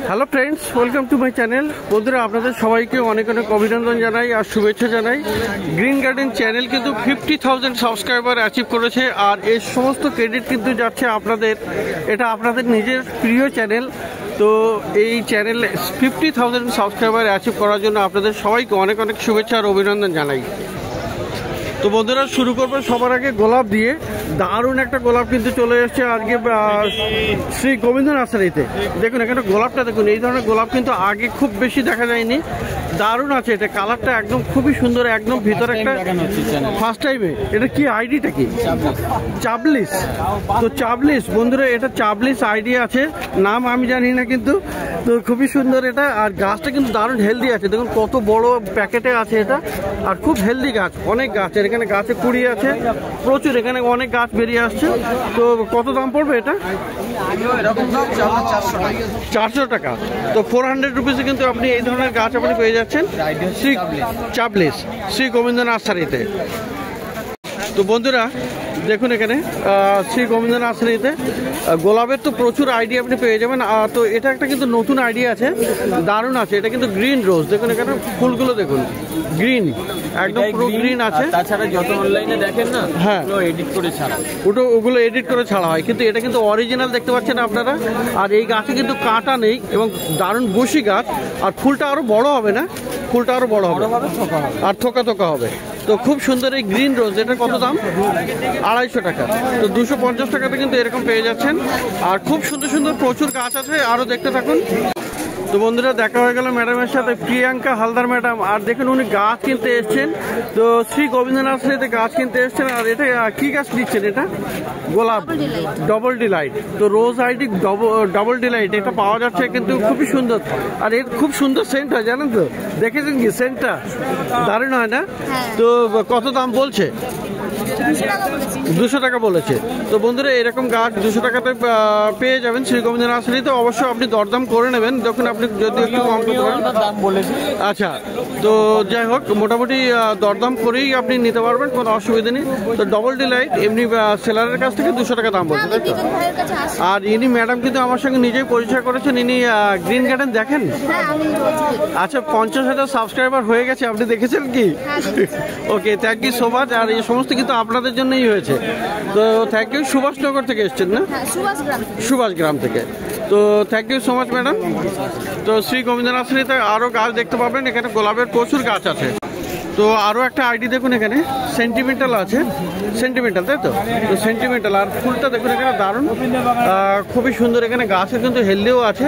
Hello friends, welcome to my channel. বন্ধুরা, আপনাদের সবাইকে অনেক অনেক অভিনন্দন জানাই আর শুভেচ্ছা জানাই। গ্রিন গার্ডেন চ্যানেল কিন্তু 50,000 সাবস্ক্রাইবার অ্যাচিভ করেছে, আর এর সমস্ত ক্রেডিট কিন্তু যাচ্ছে আপনাদের। এটা আপনাদের নিজের প্রিয় চ্যানেল। তো এই চ্যানেল 50,000 সাবস্ক্রাইবার অ্যাচিভ করার জন্য আপনাদের সবাইকে অনেক অনেক শুভেচ্ছা আর অভিনন্দন জানাই। তো বন্ধুরা, শুরু করবো সবার আগে গোলাপ দিয়ে। দারুণ একটা গোলাপ কিন্তু চলে এসছে আজকে শ্রী গোবিন্দ নার্সারিতে। দেখুন এখানে গোলাপটা দেখুন, এই ধরনের গোলাপ কিন্তু আগে খুব বেশি দেখা যায়নি। দারুণ আছে এটা, কালারটা একদম খুবই সুন্দর, একদম ভিতরে একটা ফার্স্ট টাইমে। এটা কি আইডিটা কি? চাবলিস। তো চাবলিস বন্ধুরা, এটা চাবলিস আইডি আছে, নাম আমি জানি না কিন্তু। তো খুবই সুন্দর এটা, আর গাছটা কিন্তু দারুণ হেলদি আছে। দেখুন কত বড় প্যাকেটে আছে এটা, আর খুব হেলদি গাছ, অনেক গাছ। এখানে গাছে কুড়ি আছে প্রচুর, এখানে অনেক গাছ বেরিয়ে আসছে। তো কত দাম পড়বে এটা? 400 টাকা। তো 400 রুপিসে কিন্তু আপনি এই ধরনের গাছ আপনি পেয়ে যাচ্ছেন শ্রী চাবলিস শ্রী গোবিন্দ নার্সারিতে। তো বন্ধুরা দেখুন, এখানে শ্রী গোবিন্দ নার্সারিতে গোলাপের তো প্রচুর আইডিয়া আপনি পেয়ে যাবেন। তো এটা একটা কিন্তু নতুন আইডিয়া আছে, দারুণ আছে। এটা কিন্তু গ্রিন রোজ, দেখুন এখানে ফুলগুলো দেখুন গ্রিন, একদম পুরো গ্রিন আছে। তাছাড়া যত অনলাইনে দেখেন না, হ্যাঁ এডিট করে ছাড়া, ওগুলো এডিট করে ছাড়া হয়, কিন্তু এটা কিন্তু অরিজিনাল দেখতে পাচ্ছেন আপনারা। আর এই গাছে কিন্তু কাঁটা নেই এবং দারুণ বসি গাছ, আর ফুলটা আরো বড় হবে না, ফুলটা আরো বড় হবে আর থোকা থোকা হবে। তো খুব সুন্দর এই গ্রিন রোজ, এটার কত দাম? 250 টাকা। তো 250 টাকাতে কিন্তু এরকম পেয়ে যাচ্ছেন। আর খুব সুন্দর সুন্দর প্রচুর গাছ আছে, আরো দেখতে থাকুন। তো বন্ধুরা, দেখা হয়ে গেল ম্যাডামের সাথে, প্রিয়াঙ্কা হালদার ম্যাডাম। আর দেখুন উনি গাছ কিনতে এসছেন, তো শ্রী গোবিন্দ নার্সারিতে গাছ কিনতে এসছেন। আর এটা কি গাছ দিচ্ছেন? এটা গোলাপ ডবল ডিলাইট। তো রোজ আইডি ডবল ডিলাইট এটা পাওয়া যাচ্ছে, কিন্তু খুবই সুন্দর। আর এর খুব সুন্দর সেন্ট হয়, জানেন তো? দেখেছেন কি সেন্টটা? দারুণ হয় না? তো কত দাম বলছে? 200 টাকা বলেছে। তো বন্ধুরা, এরকম গাছ 200 টাকাতে পেয়ে যাবেন শ্রী গোবিন্দ নার্সারিতে। অবশ্যই আপনি দরদাম করে নেবেন, দেখুন আপনি যদি একটু কম করতে পারেন। দাম বলেছে। আচ্ছা, তো যাই হোক, মোটামুটি দরদাম করেই আপনি নিতে পারবেন, কোনো অসুবিধা নেই। তো ডবল ডিলাইট এমনি সেলারের কাছ থেকে 200 টাকা দাম বলছে, তাই তো? আর ইনি ম্যাডাম কিন্তু আমার সঙ্গে নিজেই পরিচয় করেছেন। ইনি গ্রিন গার্ডেন দেখেন? আচ্ছা, 50,000 সাবস্ক্রাইবার হয়ে গেছে, আপনি দেখেছেন কি? ওকে, থ্যাংক ইউ সো মাচ। আর এই সমস্ত কিন্তু আপনাদের জন্যই হয়েছে। তো থ্যাংক ইউ। সুভাষনগর থেকে এসছেন না? সুভাষ গ্রাম থেকে। তো thank you so much madam. তো শ্রী গোবিন্দ নার্সারিতে আরও গাছ দেখতে পাবেন, এখানে গোলাপের প্রচুর গাছ আছে। তো আরও একটা আইডি দেখুন, এখানে সেন্টিমেন্টাল আছে, সেন্টিমেন্টাল, তাই তো? তো সেন্টিমেন্টাল, আর ফুলটা দেখুন এখানে দারুণ, খুবই সুন্দর। এখানে গাছের কিন্তু হেলদিও আছে।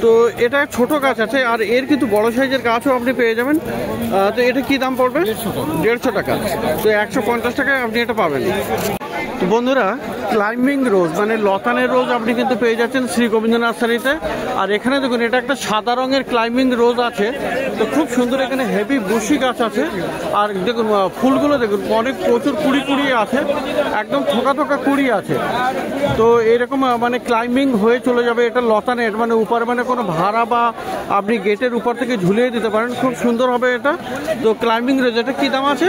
তো এটা ছোট গাছ আছে, আর এর কিন্তু বড় সাইজের গাছও আপনি পেয়ে যাবেন। তো এটা কি দাম পড়বে? 150 টাকা। তো 150 টাকায় আপনি এটা পাবেন। তো বন্ধুরা, ক্লাইম্বিং রোজ মানে লতানের রোজ আপনি কিন্তু পেয়ে যাচ্ছেন শ্রী গোবিন্দ নার্সারিতে। আর এখানে দেখুন, এটা একটা সাদা রঙের ক্লাইম্বিং রোজ আছে। তো খুব সুন্দর, এখানে হেভি বুশি গাছ আছে। আর দেখুন ফুলগুলো দেখুন, অনেক প্রচুর কুড়ি কুড়ি আছে, একদম থোকা থোকা কুড়ি আছে। তো এরকম মানে ক্লাইম্বিং হয়ে চলে যাবে। এটা লতানের মানে উপর, মানে কোনো ভাড়া বা আপনি গেটের উপর থেকে ঝুলিয়ে দিতে পারেন, খুব সুন্দর হবে এটা। তো ক্লাইম্বিং রোজ, এটা কি দাম আছে?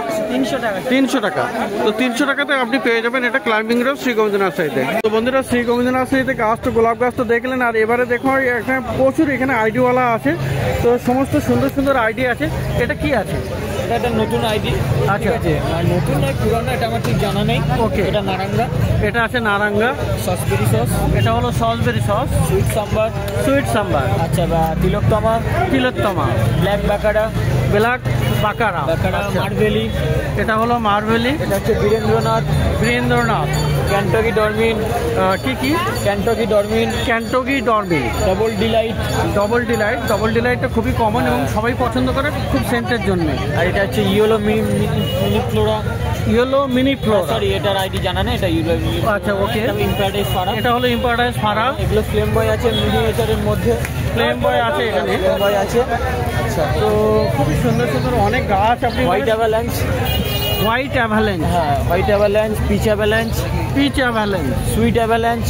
300 টাকা। তো 300 টাকাতে আপনি পেয়ে যাবেন এটা ক্লাইম্বিং রোজ শ্রী গোবিন্দ নার্সারিতে। তো বন্ধুরা, শ্রী গোবিন্দ নার্সারিতে গাছ তো গোলাপ গাছ তো দেখলেন। আর এবারে দেখো এখানে প্রচুর এখানে আইডিওয়ালা আছে। তো সমস্ত সুন্দর সুন্দর আইডি আছে। এটা কি আছে? এটা নতুন আইডি। আচ্ছা, নতুন নয়, পুরানো, এটা আমার ঠিক জানা নেই। ওকে, এটা নারাঙ্গা। এটা আছে নারাঙ্গা। সসবেরি সস, এটা হলো সসবেরি সস। সুইট সাম্বার, সুইট সাম্বার। আচ্ছা, বা তিলোত্তমা, তিলোত্তমা। ব্ল্যাক বাকারা, ব্ল্যাক বাকারা, মার্ভেলি। এটা হলো মার্ভেলি। এটা হচ্ছে বীরেন্দ্রনাথ। বীরেন্দ্রনাথ। ক্যান্টকি ডরমিন। কি কি? ক্যান্টকি ডরমিন। ক্যান্টকি ডরমিন। Double delight. Double delight. Double ডিলাইটটা খুবই কমন এবং সবাই পছন্দ করে, খুব সেন্টের জন্য। আর এটা হচ্ছে yellow mini Flora. Yellow mini Flora. Sorry, এটার আইডি জানা নেই। এটা ইয়েলো মিনি। আচ্ছা, ওকে। ইম্পারডাইস ফারা। এটা হলো ইম্পারডাইস ফারা। এগুলো ফ্লেম বয় আছে, মিনিয়েচারের মধ্যে ফ্লেম বয় আছে, এখানে ফ্লেম বয় আছে। আচ্ছা, তো খুবই সুন্দর সুন্দর অনেক গাছ আপনি। White avalanche. White avalanche. হ্যাঁ, white avalanche, peach avalanche, peach avalanche, sweet avalanche.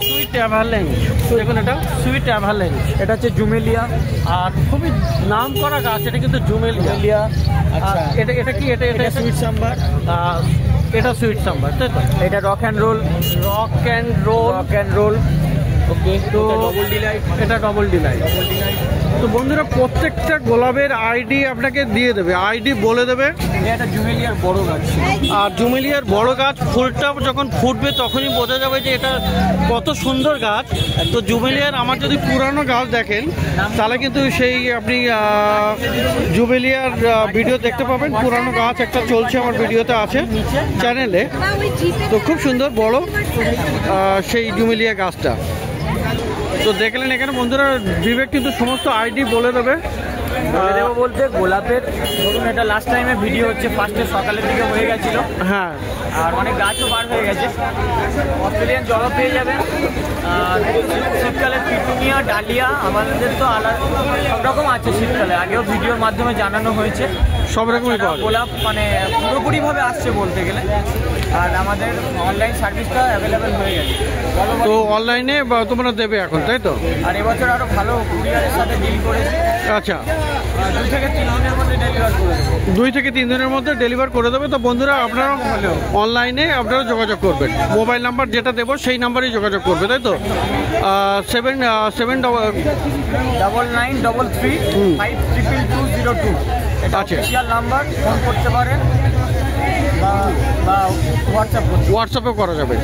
Sweet avalanche, দেখুন এটা সুইট অ্যাভালাঞ্চ। এটা হচ্ছে জুমেলিয়া। আর খুবই নাম করা গাছ, এটা কিন্তু জুমেলিয়া। আচ্ছা, এটা এটা কি? এটা সুইট সাম্বার। এটা সুইট সাম্বার, তাই তো? এটা rock and roll. Rock and roll. Rock and roll. Okay, তো ডবল ডিলাইট, এটা ডবল ডিলাইট। তো বন্ধুরা প্রত্যেকটা গোলাপের আইডি আপনাকে দিয়ে দেবে, আইডি বলে দেবে। এটা জুমেলিয়ার বড় গাছ, আর জুমেলিয়ার বড় গাছ, ফুলটা যখন ফুটবে তখনই বোঝা যাবে যে এটা কত সুন্দর গাছ। তো জুমেলিয়ার আমার যদি পুরানো গাছ দেখেন তাহলে কিন্তু সেই আপনি জুমেলিয়ার ভিডিও দেখতে পাবেন। পুরানো গাছ একটা চলছে আমার ভিডিওতে আছে চ্যানেলে। তো খুব সুন্দর বড় সেই জুমেলিয়া গাছটা। তো দেখলেন এখানে বন্ধুরা বিবেক কিন্তু সমস্ত আইডি বলে দেবে। বলতে গোলাপের ধরুন এটা লাস্ট টাইমে ভিডিও হচ্ছে, ফার্স্টে সকালের দিকে হয়ে গেছিল, হ্যাঁ, আর অনেক গাছও বার হয়ে গেছে। অস্ট্রেলিয়ান জবা পেয়ে যাবেন, আর শীতকালে পিটুনিয়া, ডালিয়া, আমাদের তো আলাদা সব রকম আছে শীতকালে, আগেও ভিডিওর মাধ্যমে জানানো হয়েছে। সব রকমই পাওয়া যায়। গোলাপ মানে পুরোপুরিভাবে আসছে বলতে গেলে, আর আমাদের অনলাইন সার্ভিসটা অ্যাভেলেবেল হয়ে গেছে। তো অনলাইনে তোমরা দেবে এখন, তাই তো? আর এবছর আরও ভালো কুরিয়ারের সাথে ডিল করেছি। আচ্ছা, 2 থেকে 3 দিনের মধ্যে ডেলিভার করে দেবো। 2 থেকে 3 দিনের মধ্যে ডেলিভার করে দেবে। তো বন্ধুরা আপনারা অনলাইনে আপনারা যোগাযোগ করবেন, মোবাইল নাম্বার যেটা দেবো সেই নাম্বারেই যোগাযোগ করবে, তাই তো? 79933522202 এটা আচ্ছা, অফিশিয়াল নাম্বার, ফোন করতে পারেন বা হোয়াটসঅ্যাপেও করা যাবে।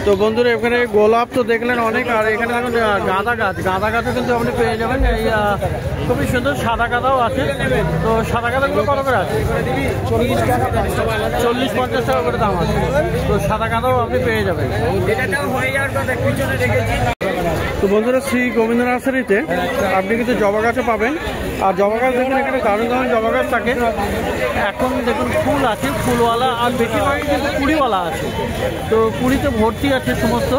তো বন্ধুরা এখানে গোলাপ তো দেখলেন অনেক, আর এখানে দেখুন গাঁদা গাছ, গাঁদা গাছও কিন্তু আপনি পেয়ে যাবেন। এই খুবই সুন্দর সাদা গাঁদাও আছে। তো সাদা গাঁদাগুলো কত করে আছে? 40-50 টাকা করে দাম আছে। তো সাদা গাঁদাও আপনি পেয়ে যাবেন। তো বন্ধুরা শ্রী গোবিন্দ নার্সারিতে আপনি কিন্তু জবা গাছও পাবেন। আর জবা গাছ দেখুন এখানে দারুণ দারুণ জবা গাছ থাকে। এখন দেখুন ফুল আছে, ফুলওয়ালা, আর বেশিরভাগই কিন্তু কুড়িওয়ালা আছে। তো কুড়িতে ভর্তি আছে সমস্ত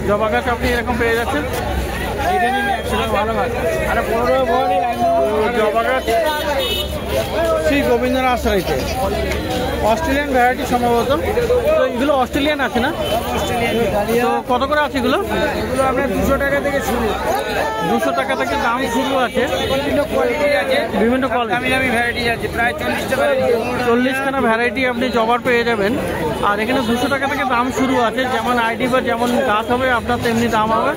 জবা গাছ, আপনি এরকম পেয়ে যাচ্ছেন। ভালো গাছ আর জবা গাছ শ্রী গোবিন্দ নার্সারিতে অস্ট্রেলিয়ান ভ্যারাইটি সম্ভবত। তো এগুলো অস্ট্রেলিয়ান আছে না? তো কত করে আছে এগুলো? এগুলো আপনার 200 টাকা থেকে শুরু, 200 টাকা থেকে দাম শুরু আছে। বিভিন্ন কোয়ালিটি আছে, বিভিন্ন কোয়ালিটি, দামি দামি ভ্যারাইটি আছে, প্রায় 40টা ভ্যারাইটি, 40খানা ভ্যারাইটি আপনি জবার পেয়ে যাবেন। আর এখানে 200 টাকা থেকে দাম শুরু আছে। যেমন আইডি বা যেমন গাছ হবে আপনার তেমনি দাম হবে।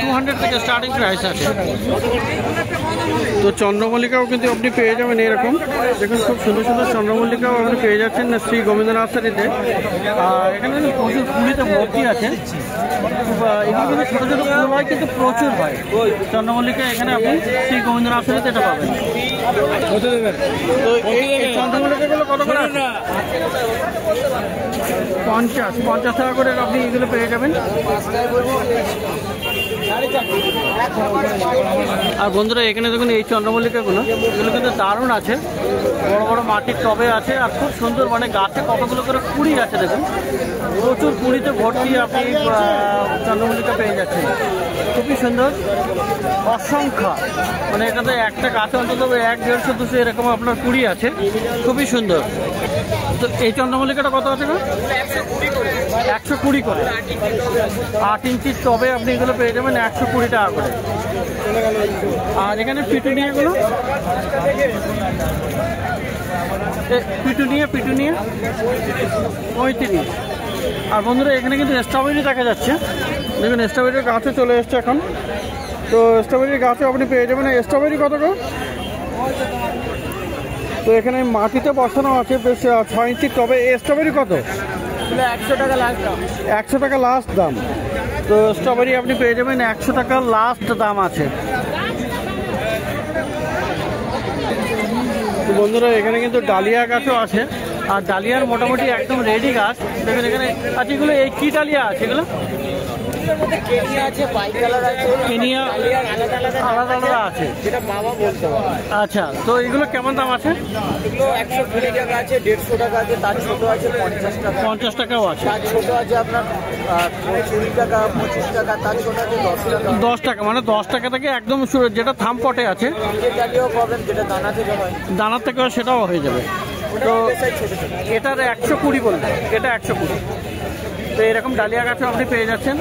200 থেকে স্টার্টিং প্রাইস আছে। তো চন্দ্রমল্লিকাও কিন্তু আপনি পেয়ে যাবেন এরকম, দেখুন খুব সুন্দর সুন্দর চন্দ্রমল্লিকাও আপনি পেয়ে যাচ্ছেন শ্রী গোবিন্দ নার্সারিতে। এখানে কিন্তু প্রচুর ফুলিতে ভর্তি আছে। এগুলো কিন্তু ছোটো ছোটো ফুল হয়, কিন্তু প্রচুর হয় চন্দ্রমল্লিকা। এখানে আপনি শ্রী গোবিন্দ নার্সারিতে এটা পাবেন। তো এই চন্দ্রমল্লিকাগুলো কত করে? 50 টাকা করে আপনি এগুলো পেয়ে যাবেন। আর বন্ধুরা এখানে দেখুন এই চন্দ্রমল্লিকাগুলো, এগুলো কিন্তু দারুণ আছে, বড় বড় মাটির টবে আছে। আর খুব সুন্দর, মানে গাছে কতগুলো করে কুড়ি আছে দেখুন, প্রচুর কুড়িতে ভর্তি আপনি চন্দ্রমল্লিকা পেয়ে যাচ্ছেন। খুবই সুন্দর, অসংখ্য, মানে এটাতে একটা গাছে অন্তত 100-150-200 এরকম আপনার কুড়ি আছে। খুবই সুন্দর। তো এই চন্দ্রমল্লিকাটা কত আছে গো? 120 করে। 8 ইঞ্চির টবে আপনি এগুলো পেয়ে যাবেন 120 টাকা করে। আর এখানে পিটুনিয়াগুলো, পিটুনিয়া 35। আর বন্ধুরা এখানে কিন্তু স্ট্রবেরি দেখা যাচ্ছে, দেখুন স্ট্রবেরির গাছও চলে এসছে এখন। তো স্ট্রবেরির গাছও আপনি পেয়ে যাবেন। স্ট্রবেরি কত গো? তো এখানে মাটিতে বসানো আছে বেশ 6 ইঞ্চির টবে। স্ট্রবেরি কত? 100 টাকা লাস্ট দাম। 100 টাকা লাস্ট দাম। তো স্ট্রবেরি আপনি পেয়ে যাবেন 100 টাকা লাস্ট দাম আছে। তো বন্ধুরা এখানে কিন্তু ডালিয়া গাছও আছে। আর ডালিয়ার মোটামুটি একদম রেডি গাছ দেখুন এখানে। আচ্ছা এগুলো এই কী ডালিয়া আছে এগুলো? কেনিয়া আছে, বাই কালার আছে, কেনিয়া আলাদা আলাদা আছে, যেটা বাবা বলতে হবে। আচ্ছা তো এগুলো কেমন দাম আছে? এগুলো 120 টাকা আছে, 150 টাকা আছে, তার ছোট আছে 50 টাকা, 50 টাকাও আছে। তার ছোট আছে আপনার 20 টাকা, 25 টাকা, তার ছোট আছে 10 টাকা। 10 টাকা, মানে 10 টাকা থেকে একদম যেটা থাম পটে আছে যে ডালিয়াও পাবেন, যেটা দানা থেকে হয়, দানার থেকেও সেটাও হয়ে যাবে। তো এটার 120 বলবে, এটা 120। তো এরকম ডালিয়া গাছও আপনি পেয়ে যাচ্ছেন।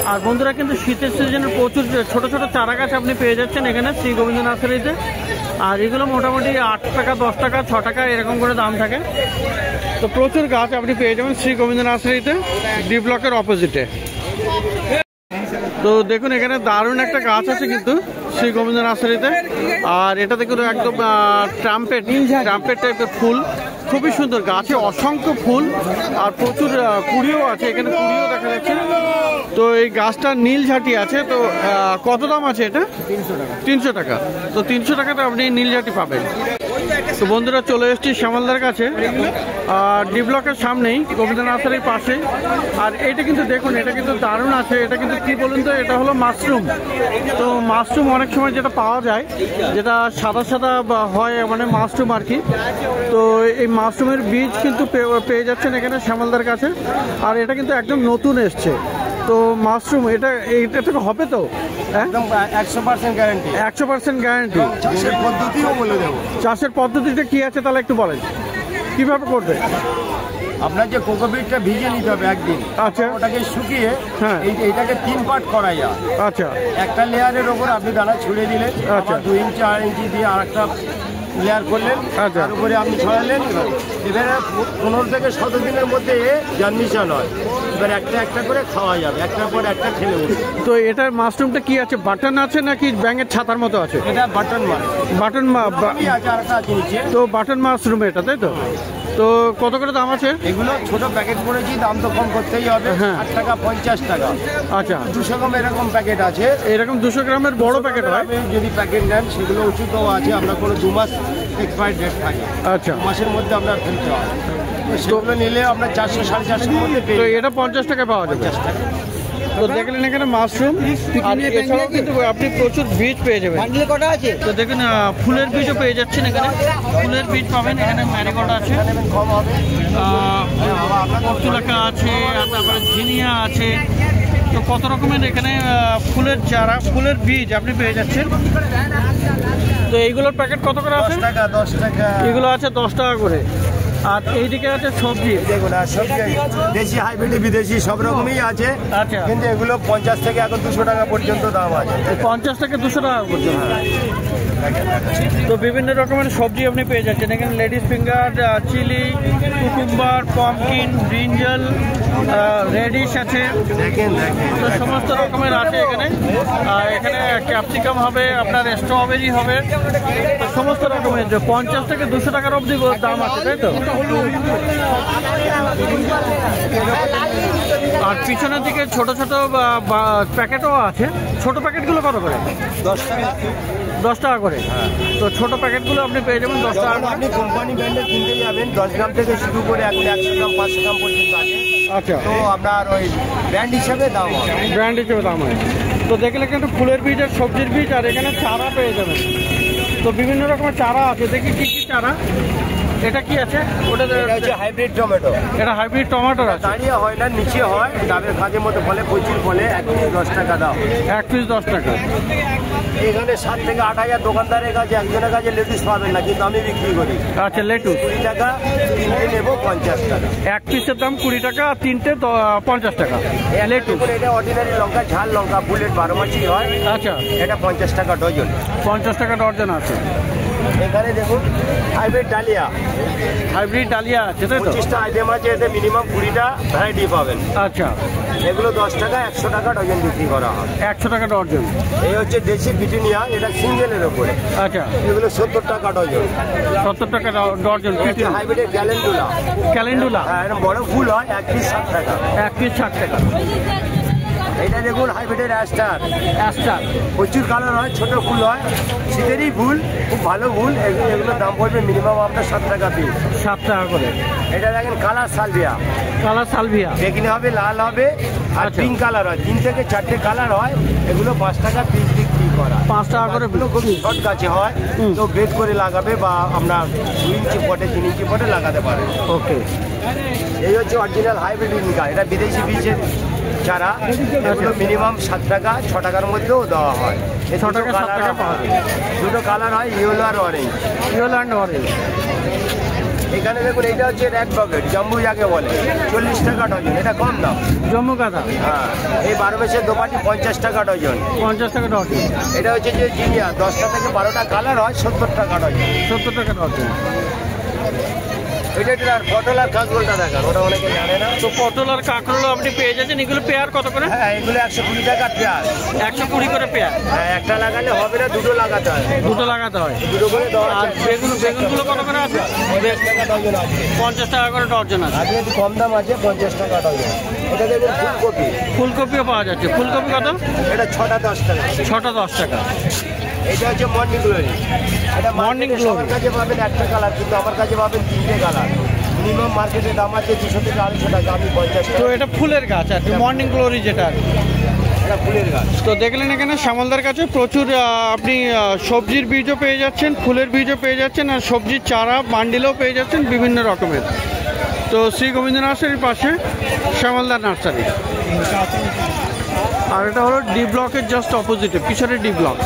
আর বন্ধুরা কিন্তু শীতের সিজনে প্রচুর ছোট ছোট চারা গাছ আপনি পেয়ে যাচ্ছেন এখানে শ্রী গোবিন্দ নার্সারিতে। আর এগুলো মোটামুটি 8 টাকা, 10 টাকা, 6 টাকা এরকম করে দাম থাকে। তো প্রচুর গাছ আপনি পেয়ে যাবেন শ্রী গোবিন্দ নার্সারিতে, ডি ব্লকের অপোজিটে। তো দেখুন এখানে দারুণ একটা গাছ আছে কিন্তু শ্রী গোবিন্দ নার্সারিতে, আর এটা দেখুন একদম ট্রাম্পেট টাইপের ফুল, খুবই সুন্দর। গাছে অসংখ্য ফুল আর প্রচুর কুড়িও আছে, এখানে কুড়িও দেখা যাচ্ছে। তো এই গাছটা নীলঝাঁটি আছে। তো কত দাম আছে এটা? 300 টাকা। তো 300 টাকাতে আপনি নীলঝাঁটি পাবেন। তো বন্ধুরা চলে এসেছি শ্যামলদার কাছে, আর ডি ব্লকের সামনেই, গোবিন্দ নার্সারির পাশে। আর এটা কিন্তু দেখুন, এটা কিন্তু দারুণ আছে। এটা কিন্তু কি বলুন তো, এটা হলো মাশরুম। তো মাশরুম অনেক সময় যেটা পাওয়া যায়, যেটা সাদা সাদা হয়, মানে মাশরুম আর কি। তো এই মাশরুমের বীজ কিন্তু পেয়ে যাচ্ছেন এখানে শ্যামলদার কাছে। আর এটা কিন্তু একদম নতুন এসছে। তো মাশরুম এটা থেকে হবে তো? একদম 100% গ্যারান্টি। 100% গ্যারান্টি। চাষের পদ্ধতিও বলে দেবো। চাষের পদ্ধতিটা কি আছে তাহলে একটু বলেন, কিভাবে করবে? আপনার যে কোকোপিটটা ভিজে নিতে হবে একদিন। আচ্ছা। ওটাকে শুকিয়ে হ্যাঁ। এইটাকে 3 পার্ট করা যায়। আচ্ছা। একটা লেয়ারের ওপর আপনি দানা ছুড়ে দিলেন, আচ্ছা। 2 ইঞ্চি 8 ইঞ্চি দিয়ে আর একটা লেয়ার করলেন, আচ্ছা। তার উপরে আপনি ছড়ালেন। এবারে 15 থেকে 17 দিনের মধ্যে জার্মিশন হয়। এবার একটা একটা করে খাওয়া যাবে, একটার পর একটা খেলে উঠবে। তো এটার মাশরুমটা কি আছে, বাটন আছে নাকি ব্যাঙের ছাতার মতো আছে? এটা বাটন বাটন আছে, আর একটা আছে নিচে। তো বাটন মাশরুম এটা, তাই তো? তো কত করে দাম আছে এগুলো? ছোট প্যাকেট করেছি, দাম তো কম করতেই হবে। হ্যাঁ। 8 টাকা 50 টাকা। আচ্ছা। 200 গ্রাম এরকম প্যাকেট আছে। এরকম 200 গ্রামের বড় প্যাকেট হয়? আপনি যদি প্যাকেট নেন সেগুলো উঁচুতেও আছে। আমরা কোনো 2 মাস এক্সপায়ার ডেট থাকে। আচ্ছা। মাসের মধ্যে আপনার ফেলতে হয়। তো সেগুলো নিলে আপনার 400 450 মধ্যে তো পেয়ে এটা 50 টাকা পাওয়া যাবে। তো দেখলেন এখানে মাশরুম, আর এছাড়াও কিন্তু আপনি প্রচুর বীজ পেয়ে যাবেন। কটা আছে? তো দেখুন ফুলের বীজও পেয়ে যাচ্ছেন এখানে, ফুলের বীজ পাবেন এখানে। ম্যারিগোল্ড আছে, কম হবে। পর্তুলাকা আছে, আর তারপরে জিনিয়া আছে। তো কত রকমের এখানে ফুলের চারা, ফুলের বীজ আপনি পেয়ে যাচ্ছেন। তো এইগুলোর প্যাকেট কত করে আছে? 10 টাকা। এগুলো আছে 10 টাকা করে। আর এইদিকে আছে সবজি, দেখুন, আর সবজি দেশি হাইব্রিড বিদেশি সব রকমই আছে। আচ্ছা। কিন্তু এগুলো 50 থেকে এখন 200 টাকা পর্যন্ত দাম আছে। 50 থেকে 200 টাকা পর্যন্ত। তো বিভিন্ন রকমের সবজি আপনি পেয়ে যাচ্ছেন এখানে। Ladies finger, chilli, cucumber, pumpkin, brinjal, radish আছে। দেখেন তো সমস্ত রকমের আছে এখানে। আর এখানে ক্যাপসিকাম হবে, আপনার স্ট্রবেরি হবে। তো সমস্ত রকমের 50 থেকে 200 টাকার অবধি দাম আছে, তাই তো? আর পিছনের দিকে ছোট ছোট প্যাকেটও আছে। ছোট প্যাকেটগুলো কত করে? 10 টাকা। 10 টাকা করে। তো ছোট প্যাকেটগুলো আপনি পেয়ে যাবেন 10 টাকা। আপনি কোম্পানি ব্র্যান্ডের কিনতে যাবেন 10 গ্রাম থেকে শুরু করে 100 গ্রাম 500 গ্রাম পর্যন্ত আছে। আচ্ছা। তো আপনার ওই ব্র্যান্ড হিসেবে দাম হয়। ব্র্যান্ড হিসেবে দাম হয়। তো দেখলে কিন্তু ফুলের বীজ আর সবজির বীজ, আর এখানে চারা পেয়ে যাবেন। তো বিভিন্ন রকমের চারা আছে। দেখি কি কি চারা। এটা কি আছে? ওটা হচ্ছে হাইব্রিড টমেটো। এটা হাইব্রিড টমেটো আছে। দাঁড়িয়ে হয় না, নিচে হয়, ডাবের খাঁজের মতো ফলে, প্রচুর ফলে। 1 পিস 10 টাকা দাম। 1 পিস 10 টাকা। এখানে 7 থেকে 8 হাজার দোকানদারের কাছে, একজনের কাছে লেটুস পাবেন না, কিন্তু আমি বিক্রি করি। আচ্ছা, লেটুস 20 টাকা, তিনটে নেবো 50 টাকা। 1 পিসের দাম 20 টাকা, আর তিনটে 50 টাকা। লেটুস এটা অর্ডিনারি লঙ্কা, ঝাল লঙ্কা, বুলেট 12 মাসি হয়। আচ্ছা। এটা 50 টাকা ডজন। 50 টাকা ডজন আছে। এখানে দেখুন হাইব্রিড ডালিয়া। হাইব্রিড ডালিয়া আছে, তাই তো? 25টা আইটেম আছে, এতে মিনিমাম 20টা ভ্যারাইটি পাবেন। আচ্ছা। এগুলো 10 টাকা, 100 টাকা ডজন বিক্রি করা হয়। 100 টাকা ডজন। এই হচ্ছে দেশি পিটুনিয়া, এটা সিঙ্গেলের ওপরে। আচ্ছা। এগুলো 70 টাকা ডজন। 70 টাকা ডজন। হাইব্রিডের ক্যালেন্ডুলা। ক্যালেন্ডুলা, হ্যাঁ, এরকম বড় ফুল হয়, 1 পিস 60 টাকা। 1 পিস 60 টাকা। এটা দেখুন হাইব্রিডের অ্যাস্টার। অ্যাস্টার প্রচুর কালার হয়, ছোট ফুল হয়, শীতেরই ফুল, খুব ভালো ফুল। এগুলোর দাম পড়বে মিনিমাম আপনার 7 টাকা পিস। 7 টাকা করে। এটা দেখেন কালার সালভিয়া। কালার সালভিয়া বেগুনি হবে, লাল হবে, আর আচ্ছা। পিঙ্ক কালার হয়। 3 থেকে 4টে কালার হয়। এগুলো 5 টাকা পিস বিক্রি করা। 5 টাকা করে। এগুলো খুব শর্ট গাছে হয়, তো বেড করে লাগাবে, বা আমরা 2 ইঞ্চি পটে 3 ইঞ্চি পটে লাগাতে পারে। ওকে। এই হচ্ছে অরিজিনাল হাইব্রিড ইন্ডিকা। এটা বিদেশি বীজের চারা। এগুলো মিনিমাম 7 টাকা 6 টাকার মধ্যেও দেওয়া হয়। 6 টাকা 7 টাকা পাওয়া যায়। দুটো কালার হয়, ইয়েলো আর অরেঞ্জ। Yellow and orange. এখানে দেখুন এটা হচ্ছে রেড পকেট, জাম্বু যাকে বলে, 40 টাকা ডজন। এটা কম দাম। জম্মু কাঁথা। হ্যাঁ, এই 12 মাসের দোপাটি 50 টাকা ডজন। 50 টাকা ডজন। এটা হচ্ছে যে জিনিয়া, 10টা থেকে 12টা কালার হয়, 70 টাকা ডজন। 70 টাকা ডজন। এটা পটল আর কাঁকরোলটা দেখান, ওটা অনেকে জানে না। তো পটল আর কাঁকরোল আপনি পেয়ে যাচ্ছেন, এগুলো পেয়ার কত করে? হ্যাঁ, এগুলো 120 টাকা পেয়ার। 120 করে পেয়ার। হ্যাঁ, একটা লাগালে হবে না, দুটো লাগাতে হয়। দুটো লাগাতে হয়। দুটো করে দেওয়া আর বেগুনগুলো কত করে আছে? 50 টাকা ডজন আছে। 50 টাকা করে ডজন আছে। আজকে একটু কম দাম আছে, 50 টাকা ডজন। এটা দেখুন ফুলকপি। ফুলকপিও পাওয়া যাচ্ছে। ফুলকপি কত? এটা 6টা 10 টাকা। 6টা 10 টাকা। এটা হচ্ছে মর্নিং গ্লোরি। এটা মর্নিং মর্নিং গ্লোরি। আমার কাছে পাবেন একটা কালার, কিন্তু আমার কাছে পাবেন 3টে কালার। মিনিমাম মার্কেটে দাম আছে 200 থেকে 250 টাকা, আমি 50 তো টাকা। এটা ফুলের গাছ আর কি, মর্নিং গ্লোরি যেটা আর কি। এটা ফুলের গাছ। তো দেখলেন এখানে শ্যামলদার কাছে প্রচুর আপনি সবজির বীজও পেয়ে যাচ্ছেন, ফুলের বীজও পেয়ে যাচ্ছেন, আর সবজির চারা বান্ডিলও পেয়ে যাচ্ছেন বিভিন্ন রকমের। তো শ্রী গোবিন্দ নার্সারির পাশে শ্যামলদার নার্সারি। আর এটা হলো ডি ব্লকের জাস্ট অপোজিটে, পিছনে ডি ব্লক।